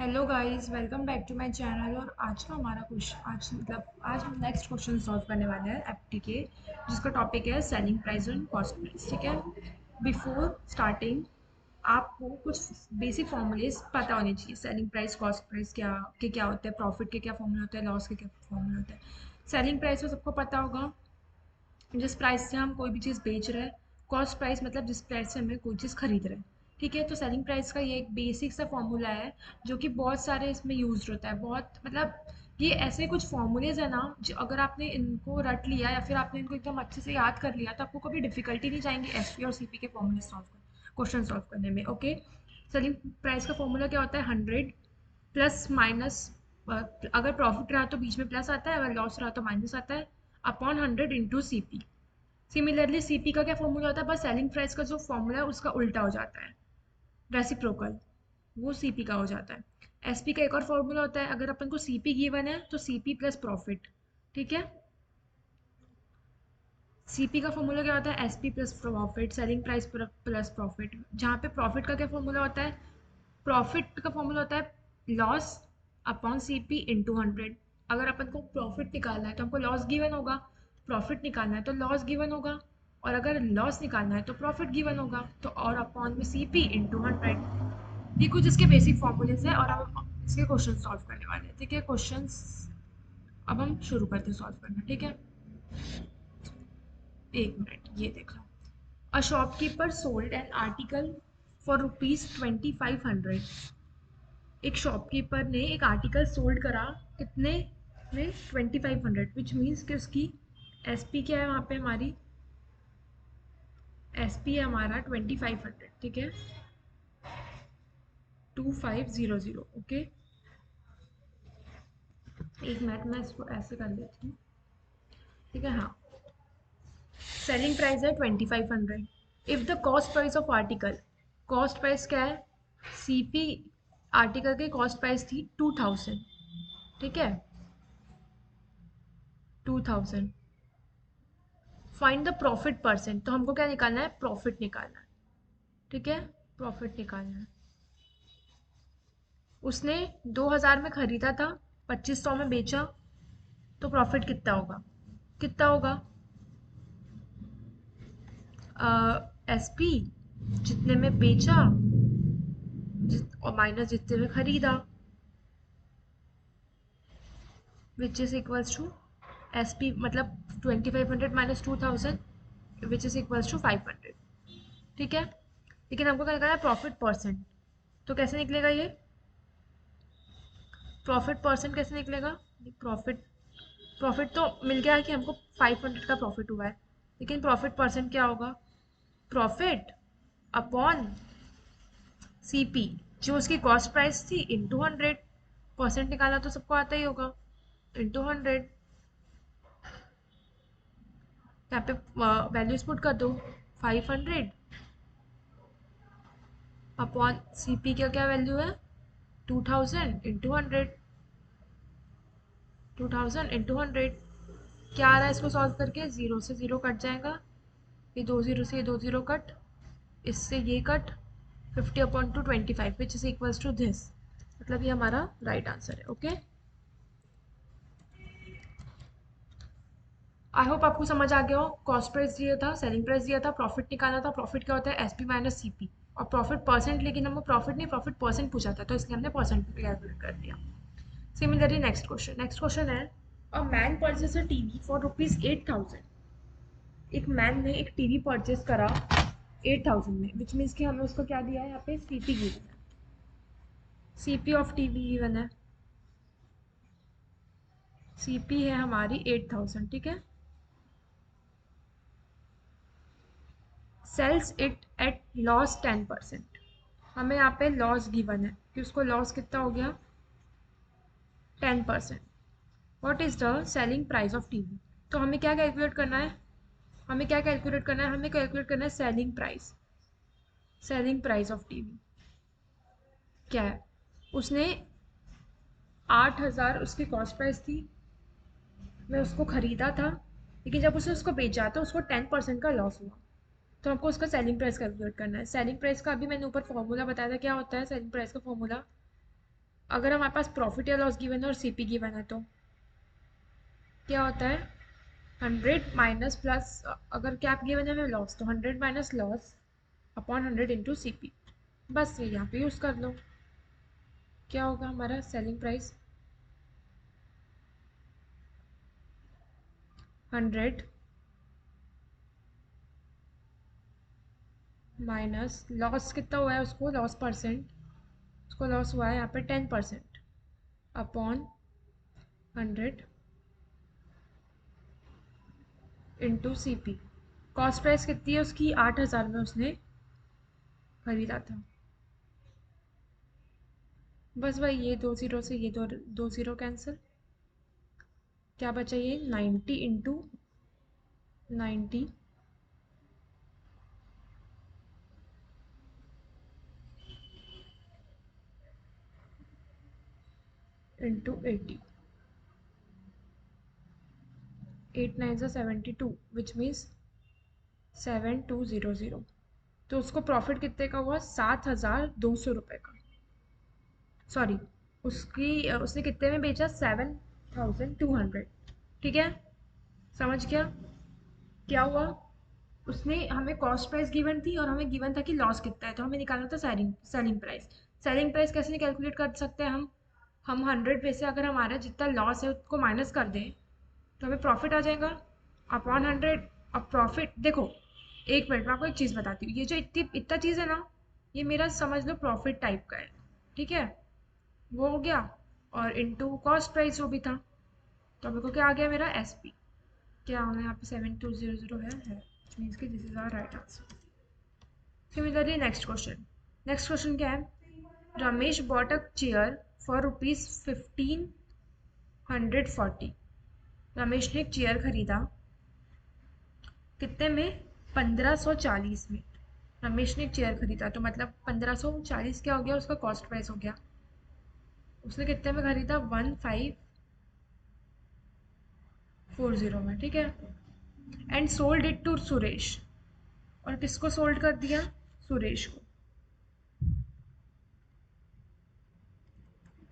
Hello guys, welcome back to my channel. और आज का हमारा क्वेश्चन आज हम नेक्स्ट क्वेश्चन सॉल्व करने वाले हैं एप्टी के, जिसका टॉपिक है selling price and cost price. ठीक है, बिफोर स्टार्टिंग आपको कुछ बेसिक फॉर्मूलेज पता होने चाहिए। सेलिंग प्राइस, कॉस्ट प्राइस क्या होते हैं, प्रॉफिट के क्या फॉर्मूले होते हैं, लॉस के क्या फॉर्मूले होते हैं। सेलिंग प्राइस तो सबको पता होगा, जिस प्राइस से हम कोई भी चीज़ बेच रहे हैं। कॉस्ट प्राइस मतलब जिस प्राइस से हमें कोई चीज़ खरीद रहे हैं। ठीक है, तो सेलिंग प्राइस का ये एक बेसिक सा फॉर्मूला है जो कि बहुत सारे इसमें यूज होता है। बहुत मतलब ये ऐसे कुछ फॉर्मूलेज है ना, जो अगर आपने इनको रट लिया या फिर आपने इनको एकदम अच्छे से याद कर लिया तो आपको कभी डिफिकल्टी नहीं जाएंगी एसपी और सीपी के फॉर्मूले क्वेश्चन सॉल्व करने में। ओके, सेलिंग प्राइस का फॉर्मूला क्या होता है? 100 प्लस माइनस, अगर प्रॉफिट रहा तो बीच में प्लस आता है, अगर लॉस रहा तो माइनस आता है, upon 100 into CP. Similarly CP का क्या फॉर्मूला होता है? बस सेलिंग प्राइस का जो फॉर्मूला है उसका उल्टा हो जाता है, रेसिप्रोकल, वो सीपी का हो जाता है। एसपी का एक और फॉर्मूला होता है, अगर अपन को सीपी गिवन है तो सीपी प्लस प्रॉफिट। ठीक है, सीपी का फॉर्मूला क्या होता है? SP plus profit, selling price plus profit. जहाँ पे प्रॉफिट का क्या फॉर्मूला होता है? प्रॉफिट का फॉर्मूला होता है लॉस अपॉन सीपी इंटू 100। अगर अपन को प्रॉफिट निकालना है तो हमको लॉस गिवन होगा, प्रॉफिट निकालना है तो लॉस गिवन होगा, और अगर लॉस निकालना है तो प्रॉफिट गिवन होगा, तो और अपॉन में सीपी इंटू 100। ये कुछ इसके बेसिक फॉर्मूलेज है और अब हम इसके क्वेश्चन सॉल्व करने वाले हैं। ठीक है, क्वेश्चंस अब हम शुरू करते हैं सॉल्व करना। ठीक है, एक मिनट, ये देख लो। A shopkeeper sold an article for rupees 2500। एक शॉपकीपर ने एक आर्टिकल सोल्ड करा, कितने में? 2500, विच मीन्स कि उसकी एसपी क्या है वहाँ पे हमारी? एसपी है हमारा 2500। ठीक है, 2500। ओके, एक मिनट मैं इसको ऐसे कर लेती हूँ। ठीक है, हाँ, सेलिंग प्राइस है 2500। If the cost price of article, cost price क्या है? सीपी आर्टिकल की कॉस्ट प्राइस थी 2000। ठीक है, 2000। फाइंड द प्रॉफिट परसेंट, तो हमको क्या निकालना है? प्रॉफिट निकालना है। ठीक है, प्रॉफिट निकालना है। उसने 2000 में खरीदा था, 2500 में बेचा, तो प्रॉफिट कितना होगा? कितना होगा? एस पी जितने में बेचा और माइनस जितने में खरीदा, which is equals to S P मतलब 2500 minus 2000, which is equals to 500। ठीक है, लेकिन हमको क्या निकालना है? Profit percent. तो कैसे निकलेगा ये प्रॉफिट परसेंट? कैसे निकलेगा? प्रॉफिट प्रॉफिट तो मिल गया है कि हमको 500 का प्रॉफिट हुआ है, लेकिन प्रॉफिट परसेंट क्या होगा? प्रॉफिट अपॉन सीपी, जो उसकी कॉस्ट प्राइस थी, इंटू 100। परसेंट निकालना तो सबको आता ही होगा, इंटू 100। यहाँ पे वैल्यूज पुट कर दो, 500 अपॉन सीपी का क्या वैल्यू है? 2000 इंटू 100। 2000 इंटू 100 क्या आ रहा है इसको सॉल्व करके? जीरो से जीरो कट जाएगा, ये दो जीरो से ये दो जीरो कट, इससे ये cut, 50/25 which is equals to this. मतलब ये हमारा राइट आंसर है। ओके, आई होप आपको समझ आ गया हो। कॉस्ट प्राइस दिया था, सेलिंग प्राइस दिया था, प्रॉफिट निकालना था। प्रॉफिट क्या होता है? एसपी माइनस सीपी, और प्रॉफिट परसेंट, लेकिन हमको प्रॉफिट नहीं, प्रॉफिट परसेंट पूछा था, तो इसलिए हमने परसेंट कैलकुलेट कर दिया। सिमिलरली नेक्स्ट क्वेश्चन है, a man purchase a TV for rupees 8000। एक मैन ने एक टीवी परचेज करा 8000 में, विच मीन्स कि हमें उसको क्या दिया है? यहाँ पे सीपी गिवन है, सीपी ऑफ टीवी गिवन है। सीपी है हमारी 8000। ठीक है, सेल्स इट एट लॉस 10%। हमें यहाँ पे लॉस गिवन है कि उसको लॉस कितना हो गया? 10%। What is the selling price of TV? तो हमें क्या कैलकुलेट करना है? हमें क्या कैलकुलेट करना है? हमें कैलकुलेट करना है selling price. Selling price of TV क्या है? उसने 8000 उसकी कॉस्ट प्राइस थी, मैं उसको खरीदा था, लेकिन जब उसने उसको बेचा तो उसको 10% का लॉस हुआ। तो हमको उसका सेलिंग प्राइस कैलकुलेट करना है। सेलिंग प्राइस का अभी मैंने ऊपर फॉर्मूला बताया था, क्या होता है सेलिंग प्राइस का फॉर्मूला? अगर हमारे पास प्रॉफिट या लॉस गिवन है और सीपी गिवन है तो क्या होता है 100 माइनस प्लस, अगर कैप गिवन है हमें लॉस तो 100 minus loss upon 100 into CP. बस ये यहाँ पे यूज़ कर लो। क्या होगा हमारा सेलिंग प्राइस 100 माइनस लॉस कितना हुआ है उसको लॉस परसेंट, उसको लॉस हुआ है यहाँ पे 10% upon 100 into C P. Cost price कितनी है उसकी 8,000 में उसने खरीदा था। बस भाई ये 2 ज़ीरो से ये दो ज़ीरो कैंसिल, क्या बचा ये 90 इंटू 90 इंटू 80, 8 9 से 72 विच मीन्स 7200। तो उसको प्रॉफिट कितने का हुआ 7,200 रुपये का। सॉरी, उसने कितने में बेचा 7,200। ठीक है, समझ गया क्या हुआ। उसने हमें कॉस्ट प्राइस गिवन थी और हमें गिवन था कि लॉस कितना है, तो हमें निकालना था selling selling price. Selling price कैसे कैलकुलेट कर सकते हैं हम 100 में से अगर हमारा जितना लॉस है उसको माइनस कर दें तो हमें प्रॉफिट आ जाएगा अपॉन 100। अब प्रॉफिट देखो, एक मिनट में आपको एक चीज़ बताती हूँ, ये जो इतना चीज़ है ना, ये मेरा समझ लो प्रॉफिट टाइप का है। ठीक है, वो हो गया, और इनटू कॉस्ट प्राइस वो भी था, तो मेरे को क्या आ गया मेरा एस पी। क्या होना है यहाँ पे 7200 है, मीन्स कि this is our right answer. Similarly next question क्या है, Ramesh bought a chair for rupees 1540। Ramesh ने एक चेयर खरीदा कितने में 1540 में। रमेश ने एक चेयर खरीदा तो मतलब 1540 क्या हो गया उसका कॉस्ट प्राइस हो गया। उसने कितने में खरीदा 1540 में। ठीक है, and sold it to Suresh, और किसको सोल्ड कर दिया सुरेश को।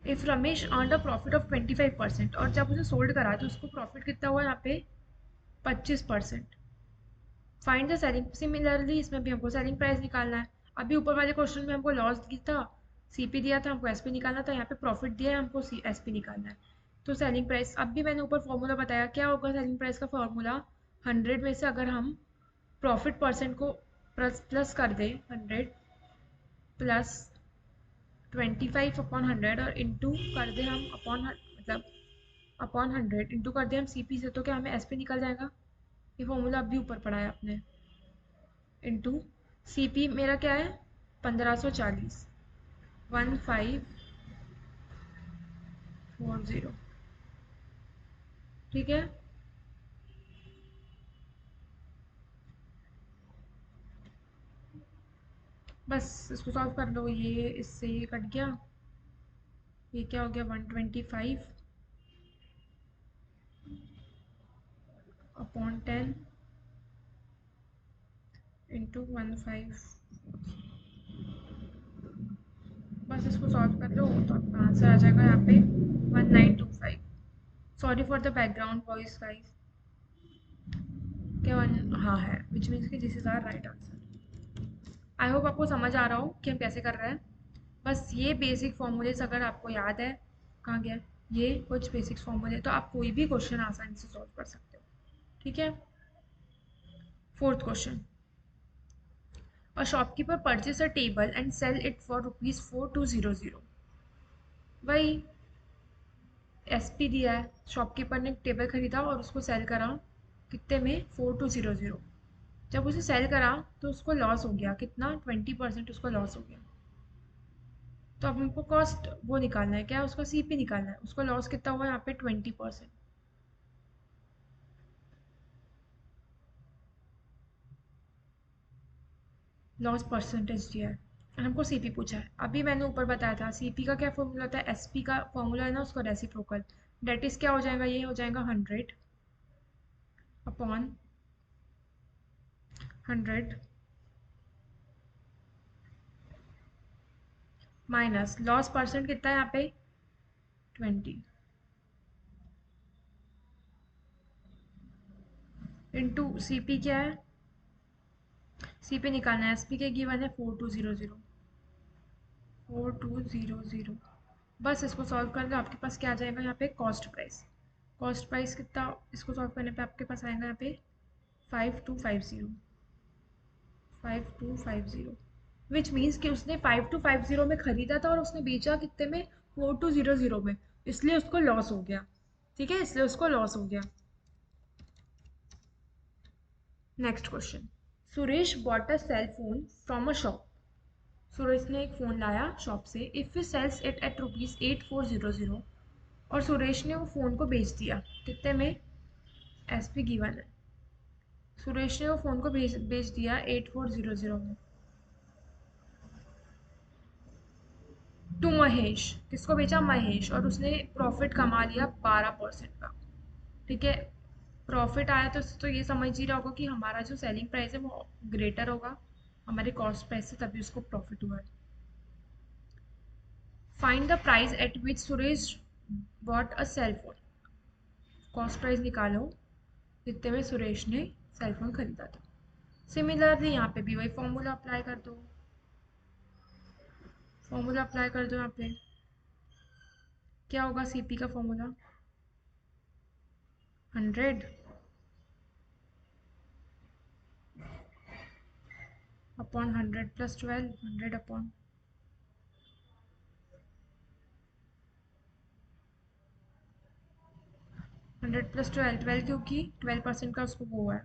If Ramesh earn a profit of 25%, और जब उसे सोल्ड करा तो उसको प्रॉफिट कितना हुआ यहाँ पे 25%। फाइंड द सेलिंग, सिमिलरली इसमें भी हमको सेलिंग प्राइस निकालना है। अभी ऊपर वाले क्वेश्चन में हमको लॉस दिया था, सीपी दिया था, हमको एसपी निकालना था, यहाँ पे प्रॉफिट दिया है हमको एसपी निकालना है। तो सेलिंग प्राइस, अब भी मैंने ऊपर फॉर्मूला बताया क्या होगा सेलिंग प्राइस का फॉर्मूला। 100 में से अगर हम प्रॉफिट परसेंट को प्लस कर दें 100 प्लस 25 अपॉन 100 और इंटू कर दें हम अपॉन मतलब अपॉन 100 इंटू कर दें हम सीपी से, तो क्या हमें एसपी निकल जाएगा। ये फॉर्मूला अभी ऊपर पढ़ा है आपने। इंटू सीपी मेरा क्या है 1540 1540। ठीक है, बस इसको सॉल्व कर लो, ये इससे ये कट गया, ये क्या हो गया 125 अपॉन 10 इंटू 15। बस इसको सॉल्व कर लो तो आपका आंसर आ जाएगा यहाँ पे 1925। Sorry for the background voice guys. क्या वन हाँ है, विच मीन्स कि this is our right answer. I hope आपको समझ आ रहा हो कि हम कैसे कर रहे हैं। बस ये बेसिक फॉर्मूलेस अगर आपको याद है, कहाँ गया, ये कुछ बेसिक्स फॉर्मूले, तो आप कोई भी क्वेश्चन आसानी से सॉल्व कर सकते हो। ठीक है, fourth question, a shopkeeper purchase a table and sell it for rupees 4200। वही एसपी दिया है, शॉपकीपर ने टेबल खरीदा और उसको सेल करा कितने में 4200। जब उसे सेल करा तो उसको लॉस हो गया कितना 20% उसको लॉस हो गया। तो अब हमको कॉस्ट वो निकालना है, क्या उसका सीपी निकालना है, उसको लॉस कितना हुआ यहाँ पे 20%। लॉस परसेंटेज दिया है और हमको सीपी पूछा है। अभी मैंने ऊपर बताया था सीपी का क्या फॉर्मूला होता है, एसपी का फॉर्मूला है ना उसका रेसिप्रोकल, डेट इज क्या हो जाएगा, ये हो जाएगा 100 अपॉन 100 माइनस लॉस परसेंट कितना है यहाँ पे 20 इंटू सी पी क्या है, सी पी निकालना है, एस पी के गिवन है 4200, 4200। बस इसको सॉल्व कर दो, आपके पास क्या आ जाएगा यहाँ पे कॉस्ट प्राइस। कॉस्ट प्राइस कितना, इसको सॉल्व करने पे आपके पास आएगा यहाँ पे 5250, 5250, विच मीन्स कि उसने 5250 में खरीदा था और उसने बेचा कितने में, 4200 में, इसलिए उसको लॉस हो गया। ठीक है, इसलिए उसको लॉस हो गया। Next question, Suresh bought a cell phone from a shop. Suresh ने एक फ़ोन लाया शॉप से, if he sells it at ₹8400, और सुरेश ने वो फ़ोन को बेच दिया कितने में, एस पी गिवन है। सुरेश ने वो फ़ोन को बेच दिया 8400 में टू महेश। किसको बेचा, महेश, और उसने प्रॉफिट कमा लिया 12% का। ठीक है, प्रॉफिट आया तो ये समझ ही रहा होगा कि हमारा जो सेलिंग प्राइस है वो ग्रेटर होगा हमारे कॉस्ट प्राइस से, तभी उसको प्रॉफिट हुआ है। Find the price at which Suresh bought a cell phone. Cost price निकालो जितने में सुरेश ने सेल फोन खरीदा था। सिमिलरली यहाँ पे भी वही फॉर्मूला अप्लाई कर दो, फॉर्मूला अप्लाई कर दो। यहाँ पे क्या होगा, सीपी का formula 100 upon 100 plus 12, 100 upon 100 plus 12, 12 क्योंकि 12% का उसको वो है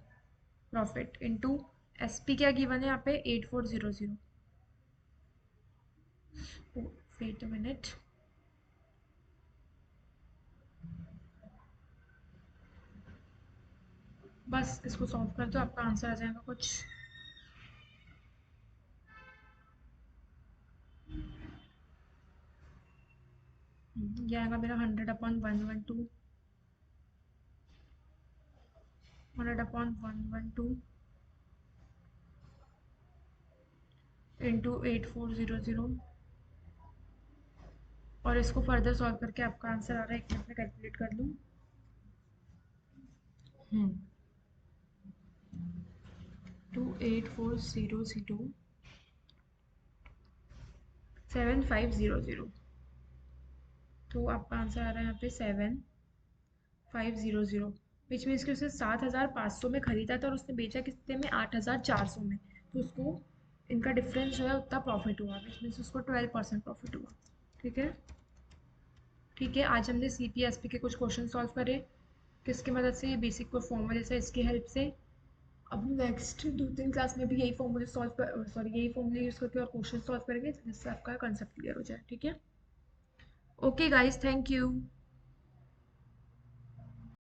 प्रॉफिट, इंटू एस पी क्या गिवन है यहाँ पे 8400। वेट अ मिनट, बस इसको सॉल्व कर दो, आपका आंसर आ जाएगा कुछ। ये आएगा मेरा 100 अपॉन 112, 100 अपॉन 112 इंटू 8400, और इसको फर्दर सॉल्व करके आपका आंसर आ रहा है, एक मिनट में कैलकुलेट कर लूँ। 28400 7500, तो आपका आंसर आ रहा है यहाँ पे 7500, विच मीन्स कि उसने 7500 में खरीदा था और उसने बेचा कितने में, 8400 में, तो उसको इनका डिफरेंस जो है उतना प्रॉफिट हुआ, विच मीन्स उसको 12% प्रॉफिट हुआ। ठीक है, ठीक है, आज हमने सी पी एस पी के कुछ क्वेश्चन सॉल्व करे, किसकी मदद से, बेसिक कोई फॉर्मूले से, इसकी हेल्प से। अब नेक्स्ट 2-3 क्लास में भी यही फॉर्मूले सॉल्व कर, सॉरी यही फॉर्मूले यूज़ करके और क्वेश्चन सॉल्व करेंगे जिससे आपका कंसेप्ट क्लियर हो जाए। ठीक है, ओके गाइज, थैंक यू।